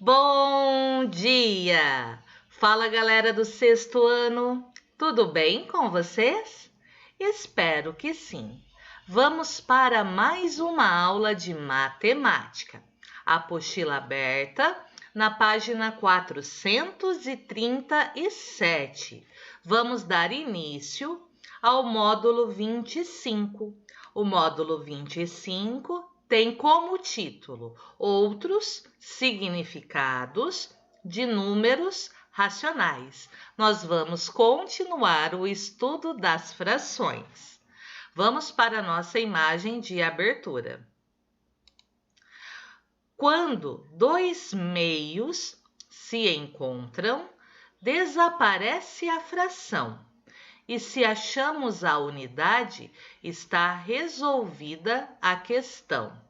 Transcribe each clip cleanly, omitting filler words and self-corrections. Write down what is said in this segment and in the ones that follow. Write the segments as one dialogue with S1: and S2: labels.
S1: Bom dia! Fala, galera do sexto ano, tudo bem com vocês? Espero que sim. Vamos para mais uma aula de matemática. Apostila aberta na página 437. Vamos dar início ao módulo 25. O módulo 25 tem como título Outros significados de números racionais. Nós vamos continuar o estudo das frações. Vamos para a nossa imagem de abertura. Quando dois meios se encontram, desaparece a fração. E se achamos a unidade, está resolvida a questão.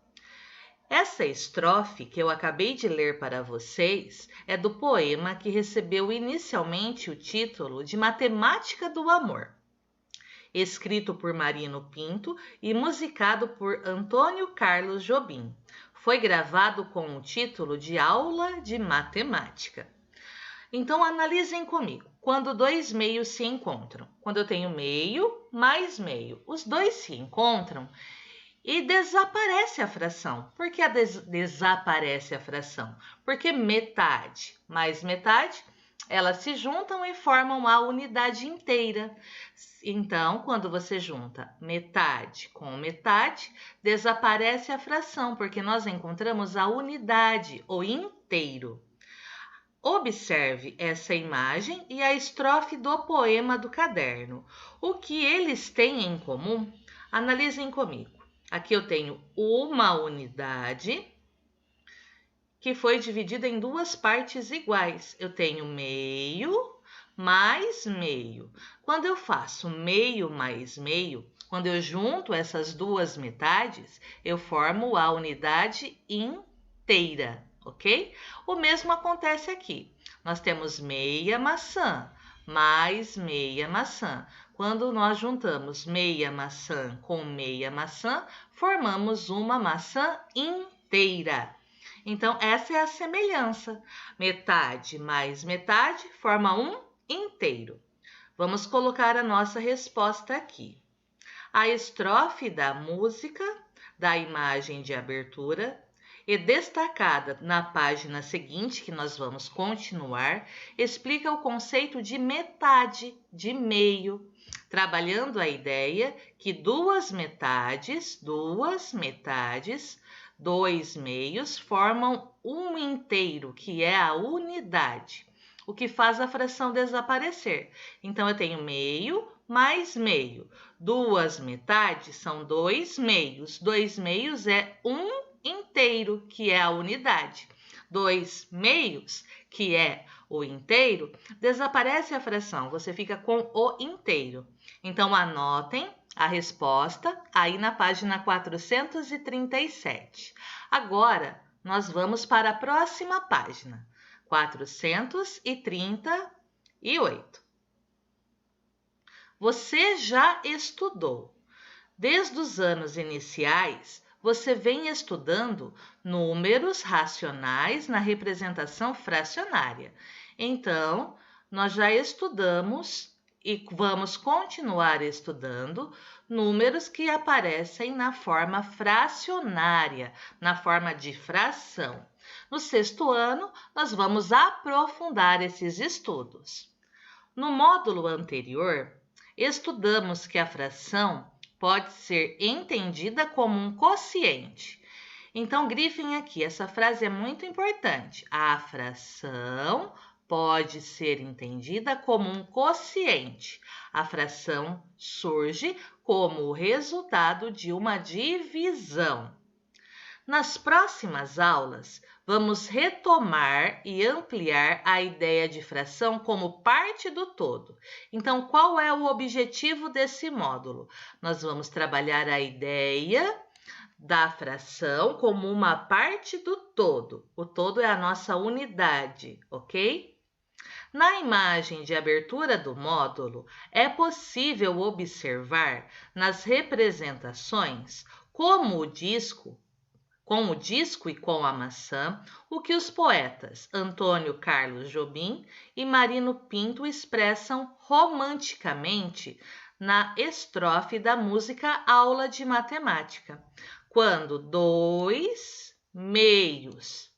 S1: Essa estrofe que eu acabei de ler para vocês é do poema que recebeu inicialmente o título de Matemática do Amor, escrito por Marino Pinto e musicado por Antônio Carlos Jobim. Foi gravado com o título de Aula de Matemática. Então, analisem comigo. Quando dois meios se encontram, quando eu tenho meio mais meio, os dois se encontram e desaparece a fração. Por que desaparece a fração? Porque metade mais metade, elas se juntam e formam a unidade inteira. Então, quando você junta metade com metade, desaparece a fração, porque nós encontramos a unidade, o inteiro. Observe essa imagem e a estrofe do poema do caderno. O que eles têm em comum? Analisem comigo. Aqui eu tenho uma unidade que foi dividida em duas partes iguais. Eu tenho meio mais meio. Quando eu faço meio mais meio, quando eu junto essas duas metades, eu formo a unidade inteira. Ok? O mesmo acontece aqui. Nós temos meia maçã mais meia maçã. Quando nós juntamos meia maçã com meia maçã, formamos uma maçã inteira. Então, essa é a semelhança. Metade mais metade forma um inteiro. Vamos colocar a nossa resposta aqui. A estrofe da música, da imagem de abertura, e destacada na página seguinte, que nós vamos continuar, explica o conceito de metade, de meio, trabalhando a ideia que duas metades, dois meios formam um inteiro, que é a unidade, o que faz a fração desaparecer. Então, eu tenho meio mais meio. Duas metades são dois meios é um inteiro, que é a unidade. Dois meios, que é o inteiro, desaparece a fração, você fica com o inteiro. Então, anotem a resposta aí na página 437. Agora, nós vamos para a próxima página, 438. Você já estudou. Desde os anos iniciais, você vem estudando números racionais na representação fracionária. Então, nós já estudamos e vamos continuar estudando números que aparecem na forma fracionária, na forma de fração. No sexto ano, nós vamos aprofundar esses estudos. No módulo anterior, estudamos que a fração pode ser entendida como um quociente. Então, grifem aqui, essa frase é muito importante. A fração pode ser entendida como um quociente. A fração surge como o resultado de uma divisão. Nas próximas aulas, vamos retomar e ampliar a ideia de fração como parte do todo. Então, qual é o objetivo desse módulo? Nós vamos trabalhar a ideia da fração como uma parte do todo. O todo é a nossa unidade, ok? Na imagem de abertura do módulo, é possível observar nas representações como o disco com o disco e com a maçã, o que os poetas Antônio Carlos Jobim e Marino Pinto expressam romanticamente na estrofe da música Aula de Matemática, quando dois meios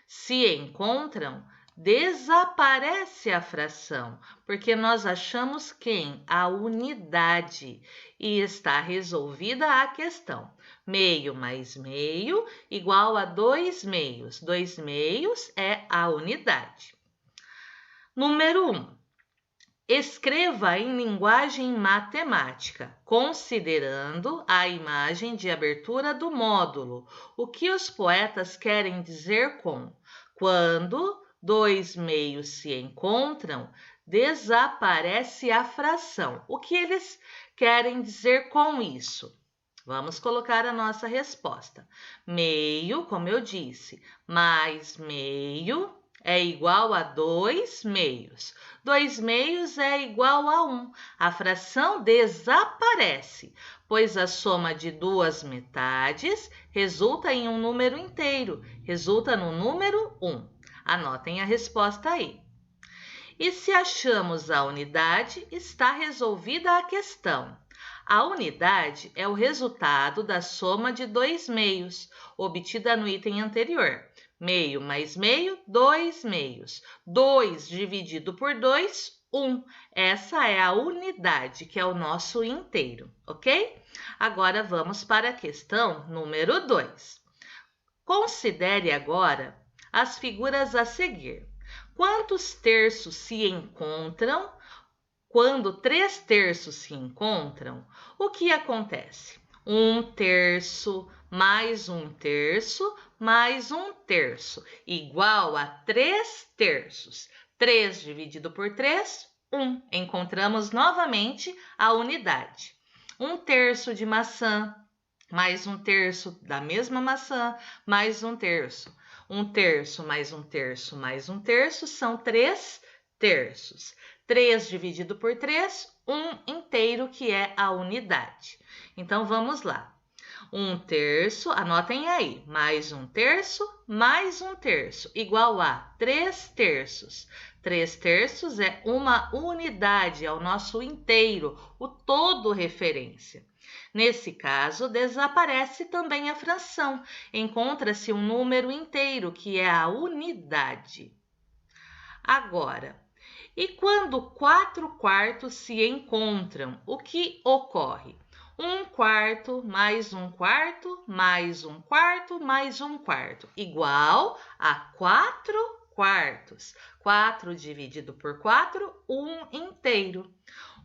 S1: se encontram, desaparece a fração, porque nós achamos quem? A unidade, e está resolvida a questão. Meio mais meio igual a 2 meios. 2 meios é a unidade. Número 1. Escreva em linguagem matemática, considerando a imagem de abertura do módulo. O que os poetas querem dizer com quando 2 meios se encontram, desaparece a fração. O que eles querem dizer com isso? Vamos colocar a nossa resposta. Meio, como eu disse, mais meio é igual a 2 meios. 2 meios é igual a 1. A fração desaparece, pois a soma de duas metades resulta em um número inteiro, resulta no número 1. Anotem a resposta aí. E se achamos a unidade, está resolvida a questão. A unidade é o resultado da soma de 2 meios, obtida no item anterior. Meio mais meio, 2 meios. 2 dividido por 2, 1. Essa é a unidade, que é o nosso inteiro, ok? Agora vamos para a questão número 2. Considere agora as figuras a seguir. Quantos terços se encontram? Quando 3 terços se encontram, o que acontece? 1 terço mais 1 terço mais 1 terço, igual a 3 terços. 3 dividido por 3, 1. Encontramos novamente a unidade. 1 terço de maçã, mais 1 terço da mesma maçã, mais 1 terço. 1 terço mais 1 terço mais 1 terço são 3 terços. 3 dividido por 3, 1 inteiro, que é a unidade. Então, vamos lá. 1 terço, anotem aí, mais 1 terço, mais 1 terço, igual a 3 terços. 3 terços é uma unidade, é o nosso inteiro, o todo referência. Nesse caso, desaparece também a fração. Encontra-se um número inteiro, que é a unidade. Agora, e quando 4 quartos se encontram, o que ocorre? 1 quarto mais 1 quarto mais 1 quarto mais 1 quarto, igual a 4 quartos. 4 dividido por 4, 1 inteiro.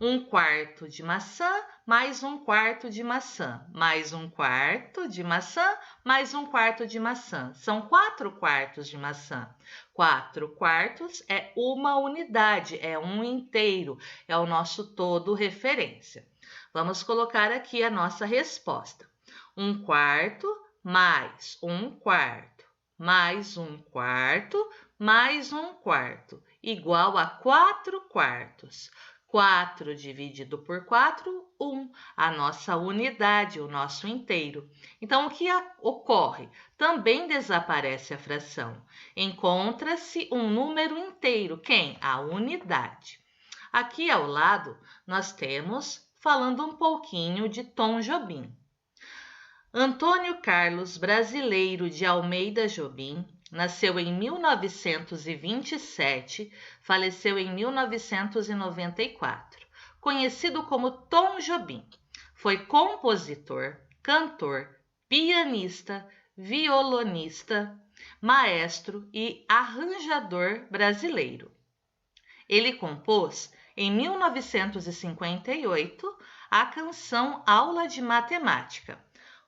S1: 1 quarto de maçã mais 1 quarto de maçã, mais 1 quarto de maçã, mais 1 quarto de maçã. São 4 quartos de maçã. 4 quartos é uma unidade, é um inteiro, é o nosso todo referência. Vamos colocar aqui a nossa resposta. 1 quarto mais 1 quarto, mais 1 quarto, mais 1 quarto, igual a 4 quartos. 4 dividido por 4, 1. A nossa unidade, o nosso inteiro. Então, o que ocorre? Também desaparece a fração. Encontra-se um número inteiro. Quem? A unidade. Aqui ao lado, nós temos, falando um pouquinho de Tom Jobim. Antônio Carlos Brasileiro de Almeida Jobim nasceu em 1927, faleceu em 1994. Conhecido como Tom Jobim, foi compositor, cantor, pianista, violonista, maestro e arranjador brasileiro. Ele compôs, em 1958, a canção Aula de Matemática,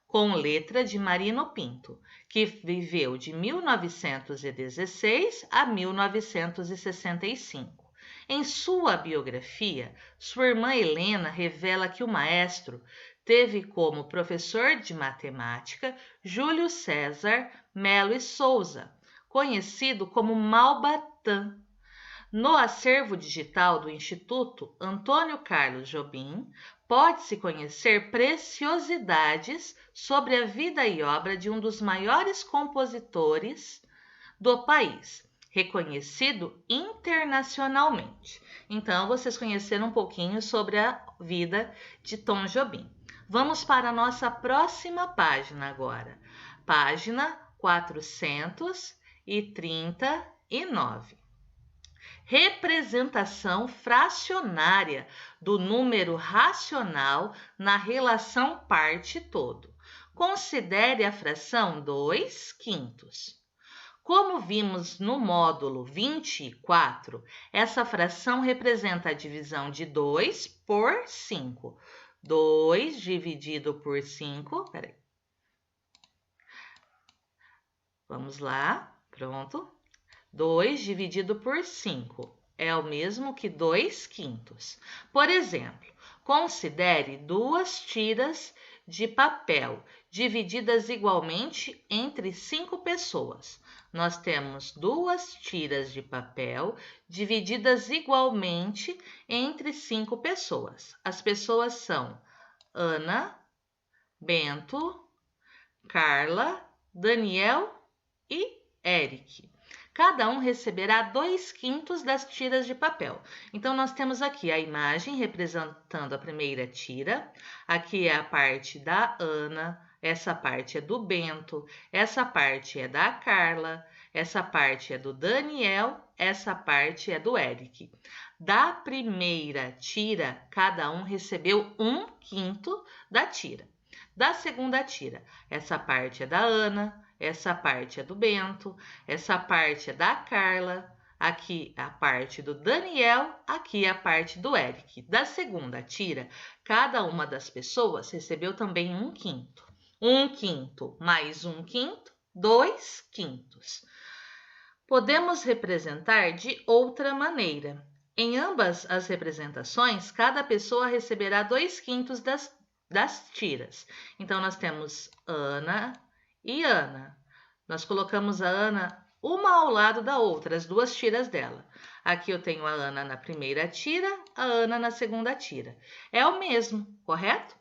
S1: com letra de Marino Pinto, que viveu de 1916 a 1965. Em sua biografia, sua irmã Helena revela que o maestro teve como professor de matemática Júlio César Melo e Souza, conhecido como Malbatã. No acervo digital do Instituto Antônio Carlos Jobim, pode-se conhecer preciosidades sobre a vida e obra de um dos maiores compositores do país, reconhecido internacionalmente. Então, vocês conheceram um pouquinho sobre a vida de Tom Jobim. Vamos para a nossa próxima página agora. Página 439. Representação fracionária do número racional na relação parte-todo. Considere a fração 2/5. Como vimos no módulo 24, essa fração representa a divisão de 2 por 5. 2 dividido por 5, peraí. Vamos lá, pronto. 2 dividido por 5 é o mesmo que 2/5. Por exemplo, considere 2 tiras de papel divididas igualmente entre 5 pessoas. Nós temos 2 tiras de papel divididas igualmente entre 5 pessoas. As pessoas são Ana, Bento, Carla, Daniel e Eric. Cada um receberá 2/5 das tiras de papel. Então, nós temos aqui a imagem representando a primeira tira. Aqui é a parte da Ana, essa parte é do Bento, essa parte é da Carla, essa parte é do Daniel, essa parte é do Eric. Da primeira tira, cada um recebeu 1/5 da tira. Da segunda tira, essa parte é da Ana, essa parte é do Bento, essa parte é da Carla, aqui a parte do Daniel, aqui a parte do Eric. Da segunda tira, cada uma das pessoas recebeu também 1/5. 1/5 mais 1/5, 2/5. Podemos representar de outra maneira. Em ambas as representações, cada pessoa receberá 2/5 das tiras. Então, nós temos Ana e Ana. Nós colocamos a Ana uma ao lado da outra, as 2 tiras dela. Aqui eu tenho a Ana na primeira tira, a Ana na segunda tira. É o mesmo, correto?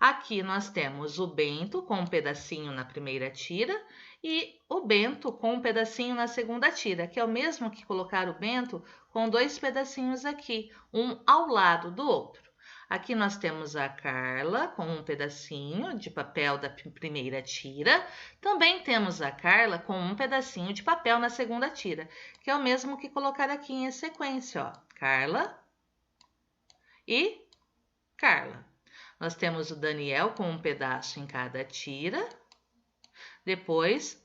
S1: Aqui nós temos o Bento com um pedacinho na primeira tira e o Bento com um pedacinho na segunda tira, que é o mesmo que colocar o Bento com 2 pedacinhos aqui, um ao lado do outro. Aqui nós temos a Carla com um pedacinho de papel da primeira tira. Também temos a Carla com um pedacinho de papel na segunda tira, que é o mesmo que colocar aqui em sequência, ó. Carla e Carla. Nós temos o Daniel com um pedaço em cada tira. Depois,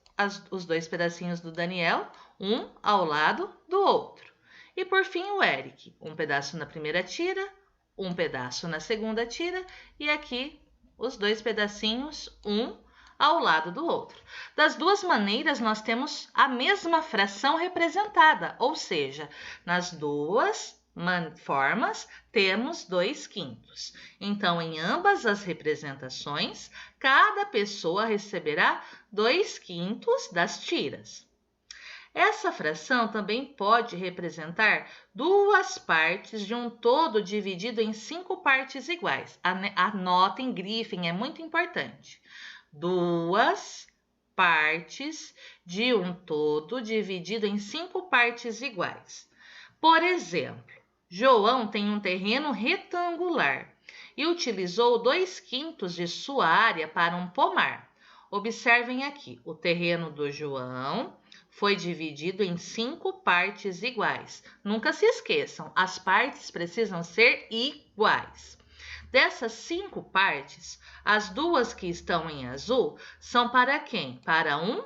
S1: os 2 pedacinhos do Daniel, um ao lado do outro. E por fim, o Eric, um pedaço na primeira tira, um pedaço na segunda tira e aqui os 2 pedacinhos, um ao lado do outro. Das duas maneiras, nós temos a mesma fração representada, ou seja, nas duas formas, temos 2/5. Então, em ambas as representações, cada pessoa receberá 2/5 das tiras. Essa fração também pode representar 2 partes de um todo dividido em 5 partes iguais. Anotem, grifem, é muito importante. 2 partes de um todo dividido em 5 partes iguais. Por exemplo, João tem um terreno retangular e utilizou 2/5 de sua área para um pomar. Observem aqui, o terreno do João foi dividido em 5 partes iguais. Nunca se esqueçam, as partes precisam ser iguais. Dessas 5 partes, as 2 que estão em azul são para quem? Para um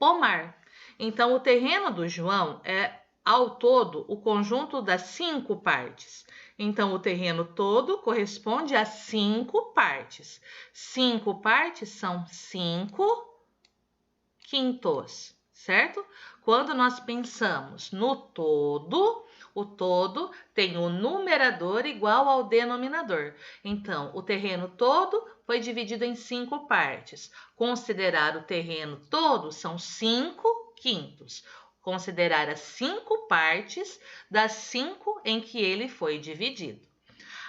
S1: pomar. Então, o terreno do João é, ao todo, o conjunto das 5 partes. Então, o terreno todo corresponde a 5 partes. 5 partes são 5/5, certo? Quando nós pensamos no todo, o todo tem o numerador igual ao denominador. Então, o terreno todo foi dividido em 5 partes. Considerar o terreno todo são 5/5. Considerar as 5 partes das 5 em que ele foi dividido.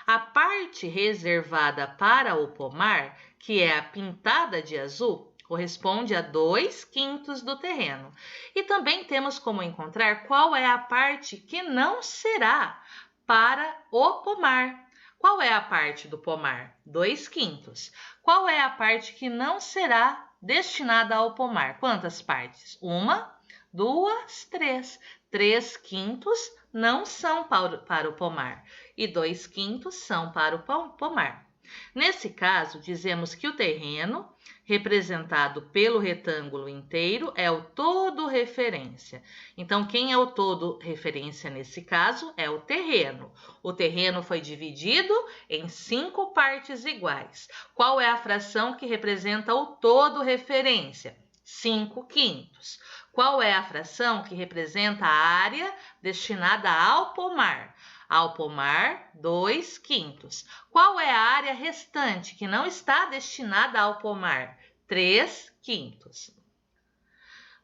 S1: A parte reservada para o pomar, que é a pintada de azul, corresponde a 2/5 do terreno. E também temos como encontrar qual é a parte que não será para o pomar. Qual é a parte do pomar? 2/5. Qual é a parte que não será destinada ao pomar? Quantas partes? 1, 2, 3. 3/5 não são para o pomar e 2/5 são para o pomar. Nesse caso, dizemos que o terreno, representado pelo retângulo inteiro, é o todo referência. Então, quem é o todo referência nesse caso? É o terreno. O terreno foi dividido em 5 partes iguais. Qual é a fração que representa o todo referência? 5/5. Qual é a fração que representa a área destinada ao pomar? Ao pomar, 2/5. Qual é a área restante que não está destinada ao pomar? 3/5.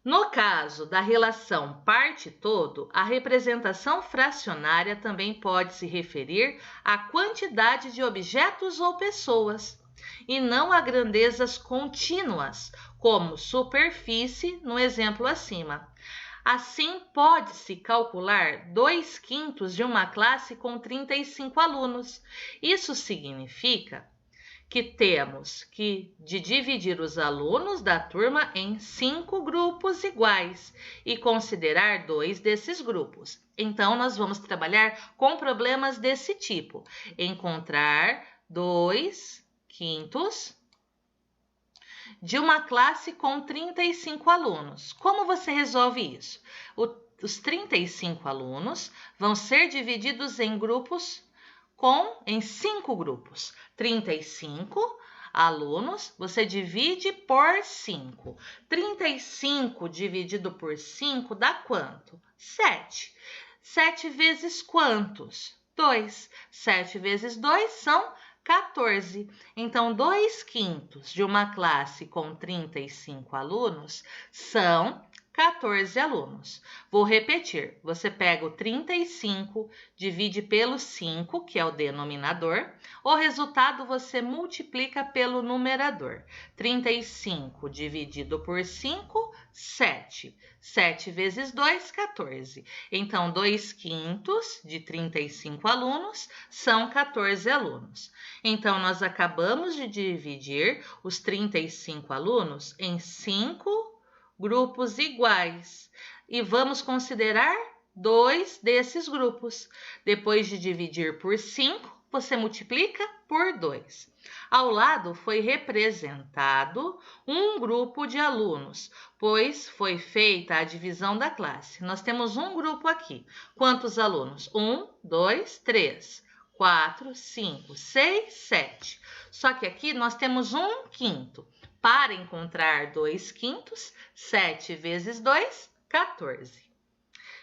S1: No caso da relação parte-todo, a representação fracionária também pode se referir à quantidade de objetos ou pessoas, e não a grandezas contínuas, como superfície no exemplo acima. Assim, pode-se calcular 2/5 de uma classe com 35 alunos. Isso significa que temos que dividir os alunos da turma em 5 grupos iguais e considerar 2 desses grupos. Então, nós vamos trabalhar com problemas desse tipo. Encontrar 2/5 de uma classe com 35 alunos. Como você resolve isso? Os 35 alunos vão ser divididos em em 5 grupos. 35 alunos, você divide por 5. 35 dividido por 5 dá quanto? 7. 7 vezes quantos? 2. 7 vezes 2 são 14. Então, 2/5 de uma classe com 35 alunos são 14 alunos. Vou repetir. Você pega o 35, divide pelo 5, que é o denominador. O resultado você multiplica pelo numerador. 35 dividido por 5, 7. 7 vezes 2, 14. Então, 2/5 de 35 alunos são 14 alunos. Então, nós acabamos de dividir os 35 alunos em 5 grupos iguais e vamos considerar 2 desses grupos. Depois de dividir por 5, você multiplica por 2. Ao lado foi representado um grupo de alunos, pois foi feita a divisão da classe. Nós temos um grupo aqui. Quantos alunos? 1, 2, 3, 4, 5, 6, 7. Só que aqui nós temos 1/5. Para encontrar 2/5, 7 vezes 2, 14.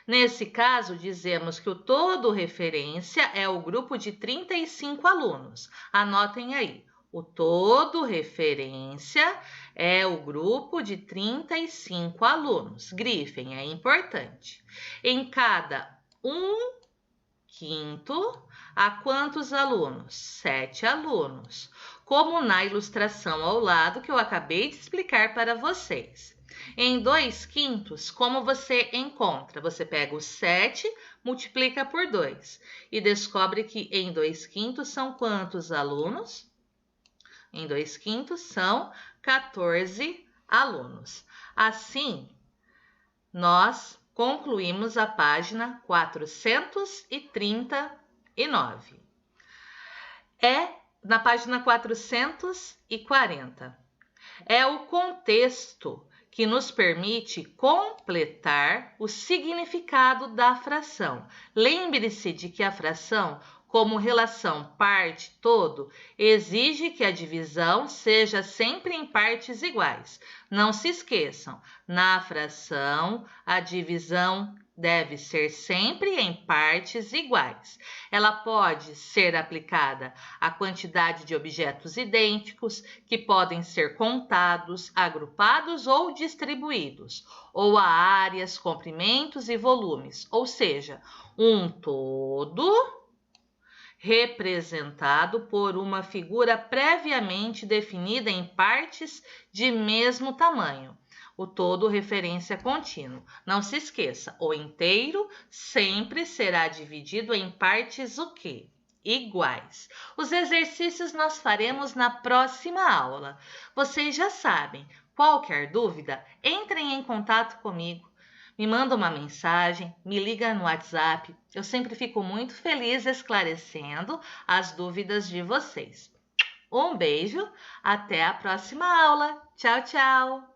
S1: Nesse caso, dizemos que o todo referência é o grupo de 35 alunos. Anotem aí. O todo referência é o grupo de 35 alunos. Grifem, é importante. Em cada 1/5, há quantos alunos? 7 alunos. Como na ilustração ao lado que eu acabei de explicar para vocês. Em 2/5, como você encontra? Você pega o 7, multiplica por 2 e descobre que em 2/5 são quantos alunos? Em 2/5 são 14 alunos. Assim, nós concluímos a página 439. Na página 440. É o contexto que nos permite completar o significado da fração. Lembre-se de que a fração, como relação parte-todo, exige que a divisão seja sempre em partes iguais. Não se esqueçam, na fração, a divisão deve ser sempre em partes iguais. Ela pode ser aplicada à quantidade de objetos idênticos, que podem ser contados, agrupados ou distribuídos, ou a áreas, comprimentos e volumes, ou seja, um todo representado por uma figura previamente definida em partes de mesmo tamanho. O todo referência contínuo. Não se esqueça, o inteiro sempre será dividido em partes o quê? Iguais. Os exercícios nós faremos na próxima aula. Vocês já sabem. Qualquer dúvida, entrem em contato comigo. Me manda uma mensagem, me liga no WhatsApp. Eu sempre fico muito feliz esclarecendo as dúvidas de vocês. Um beijo, até a próxima aula. Tchau, tchau!